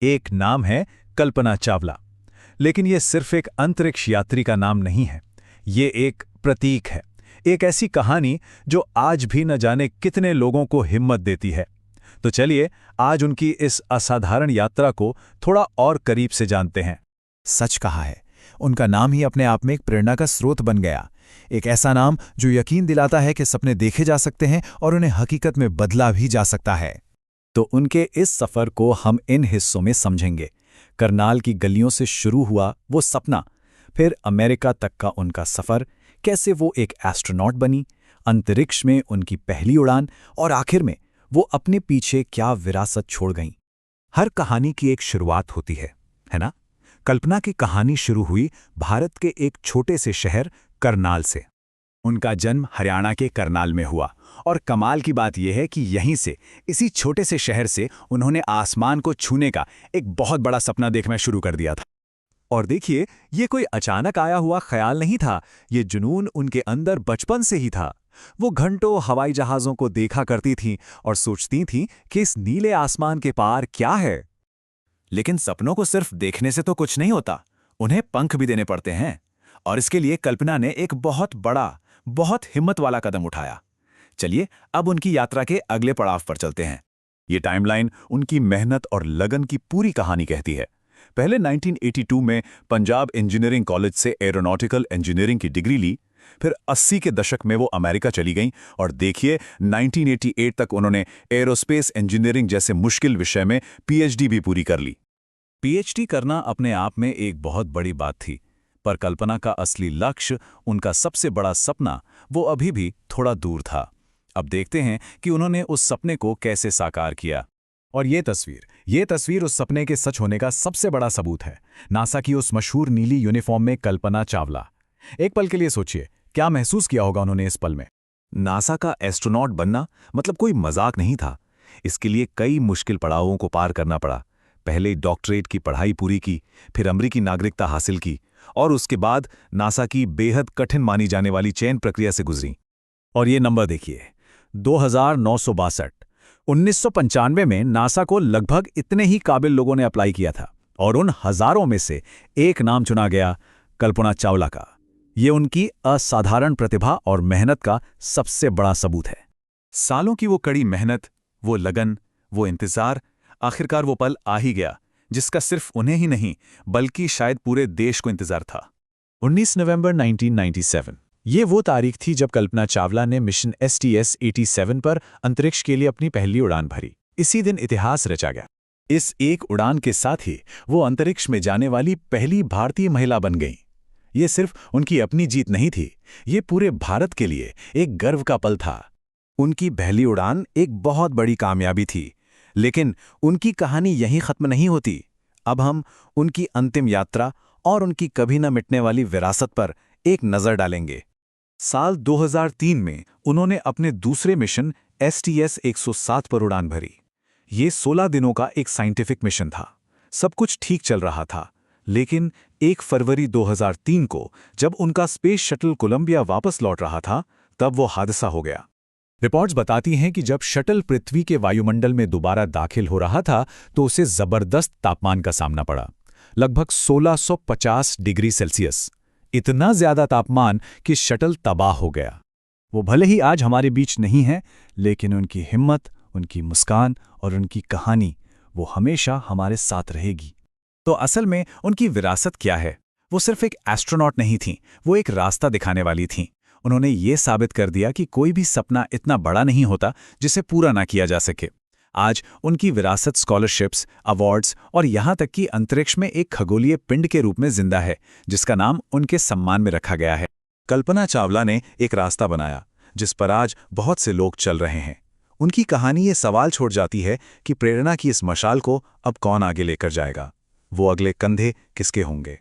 एक नाम है कल्पना चावला। लेकिन ये सिर्फ एक अंतरिक्ष यात्री का नाम नहीं है, ये एक प्रतीक है, एक ऐसी कहानी जो आज भी न जाने कितने लोगों को हिम्मत देती है। तो चलिए आज उनकी इस असाधारण यात्रा को थोड़ा और करीब से जानते हैं। सच कहा है, उनका नाम ही अपने आप में एक प्रेरणा का स्रोत बन गया। एक ऐसा नाम जो यकीन दिलाता है कि सपने देखे जा सकते हैं और उन्हें हकीकत में बदला भी जा सकता है। तो उनके इस सफ़र को हम इन हिस्सों में समझेंगे। करनाल की गलियों से शुरू हुआ वो सपना, फिर अमेरिका तक का उनका सफ़र, कैसे वो एक एस्ट्रोनॉट बनी, अंतरिक्ष में उनकी पहली उड़ान, और आखिर में वो अपने पीछे क्या विरासत छोड़ गईं। हर कहानी की एक शुरुआत होती है ना? कल्पना की कहानी शुरू हुई भारत के एक छोटे से शहर करनाल से। उनका जन्म हरियाणा के करनाल में हुआ और कमाल की बात यह है कि यहीं से, इसी छोटे से शहर से उन्होंने आसमान को छूने का एक बहुत बड़ा सपना देखना शुरू कर दिया था। और देखिए, ये कोई अचानक आया हुआ ख्याल नहीं था, ये जुनून उनके अंदर बचपन से ही था। वो घंटों हवाई जहाज़ों को देखा करती थीं और सोचती थीं कि इस नीले आसमान के पार क्या है। लेकिन सपनों को सिर्फ देखने से तो कुछ नहीं होता, उन्हें पंख भी देने पड़ते हैं। और इसके लिए कल्पना ने एक बहुत बड़ा, बहुत हिम्मत वाला कदम उठाया। चलिए अब उनकी यात्रा के अगले पड़ाव पर चलते हैं। ये टाइमलाइन उनकी मेहनत और लगन की पूरी कहानी कहती है। पहले 1982 में पंजाब इंजीनियरिंग कॉलेज से एरोनॉटिकल इंजीनियरिंग की डिग्री ली, फिर 80 के दशक में वो अमेरिका चली गईं और देखिए 1988 तक उन्होंने एरोस्पेस इंजीनियरिंग जैसे मुश्किल विषय में पीएचडी भी पूरी कर ली। पीएचडी करना अपने आप में एक बहुत बड़ी बात थी, पर कल्पना का असली लक्ष्य, उनका सबसे बड़ा सपना, वो अभी भी थोड़ा दूर था। अब देखते हैं कि उन्होंने उस सपने को कैसे साकार किया। और ये तस्वीर उस सपने के सच होने का सबसे बड़ा सबूत है। नासा की उस मशहूर नीली यूनिफॉर्म में कल्पना चावला। एक पल के लिए सोचिए, क्या महसूस किया होगा उन्होंने इस पल में। नासा का एस्ट्रोनॉट बनना मतलब कोई मजाक नहीं था। इसके लिए कई मुश्किल पड़ावों को पार करना पड़ा। पहले डॉक्टरेट की पढ़ाई पूरी की, फिर अमेरिकी नागरिकता हासिल की, और उसके बाद नासा की बेहद कठिन मानी जाने वाली चयन प्रक्रिया से गुजरी। और ये नंबर देखिए, 2962। 1995 में नासा को लगभग इतने ही काबिल लोगों ने अप्लाई किया था, और उन हजारों में से एक नाम चुना गया, कल्पना चावला का। ये उनकी असाधारण प्रतिभा और मेहनत का सबसे बड़ा सबूत है। सालों की वो कड़ी मेहनत, वो लगन, वो इंतजार, आखिरकार वो पल आ ही गया जिसका सिर्फ उन्हें ही नहीं बल्कि शायद पूरे देश को इंतजार था। 19 नवंबर 1997, ये वो तारीख थी जब कल्पना चावला ने मिशन STS-87 पर अंतरिक्ष के लिए अपनी पहली उड़ान भरी। इसी दिन इतिहास रचा गया। इस एक उड़ान के साथ ही वो अंतरिक्ष में जाने वाली पहली भारतीय महिला बन गईं। ये सिर्फ उनकी अपनी जीत नहीं थी, ये पूरे भारत के लिए एक गर्व का पल था। उनकी पहली उड़ान एक बहुत बड़ी कामयाबी थी, लेकिन उनकी कहानी यहीं खत्म नहीं होती। अब हम उनकी अंतिम यात्रा और उनकी कभी न मिटने वाली विरासत पर एक नज़र डालेंगे। साल 2003 में उन्होंने अपने दूसरे मिशन STS-107 पर उड़ान भरी। ये 16 दिनों का एक साइंटिफिक मिशन था। सब कुछ ठीक चल रहा था, लेकिन 1 फरवरी 2003 को जब उनका स्पेस शटल कोलंबिया वापस लौट रहा था, तब वो हादसा हो गया। रिपोर्ट्स बताती हैं कि जब शटल पृथ्वी के वायुमंडल में दोबारा दाखिल हो रहा था तो उसे जबरदस्त तापमान का सामना पड़ा, लगभग 1650 डिग्री सेल्सियस। इतना ज्यादा तापमान कि शटल तबाह हो गया। वो भले ही आज हमारे बीच नहीं है, लेकिन उनकी हिम्मत, उनकी मुस्कान और उनकी कहानी, वो हमेशा हमारे साथ रहेगी। तो असल में उनकी विरासत क्या है? वो सिर्फ एक एस्ट्रोनॉट नहीं थीं, वो एक रास्ता दिखाने वाली थीं। उन्होंने ये साबित कर दिया कि कोई भी सपना इतना बड़ा नहीं होता जिसे पूरा ना किया जा सके। आज उनकी विरासत स्कॉलरशिप्स, अवार्ड्स और यहाँ तक कि अंतरिक्ष में एक खगोलीय पिंड के रूप में जिंदा है, जिसका नाम उनके सम्मान में रखा गया है। कल्पना चावला ने एक रास्ता बनाया जिस पर आज बहुत से लोग चल रहे हैं। उनकी कहानी ये सवाल छोड़ जाती है कि प्रेरणा की इस मशाल को अब कौन आगे लेकर जाएगा? वो अगले कंधे किसके होंगे?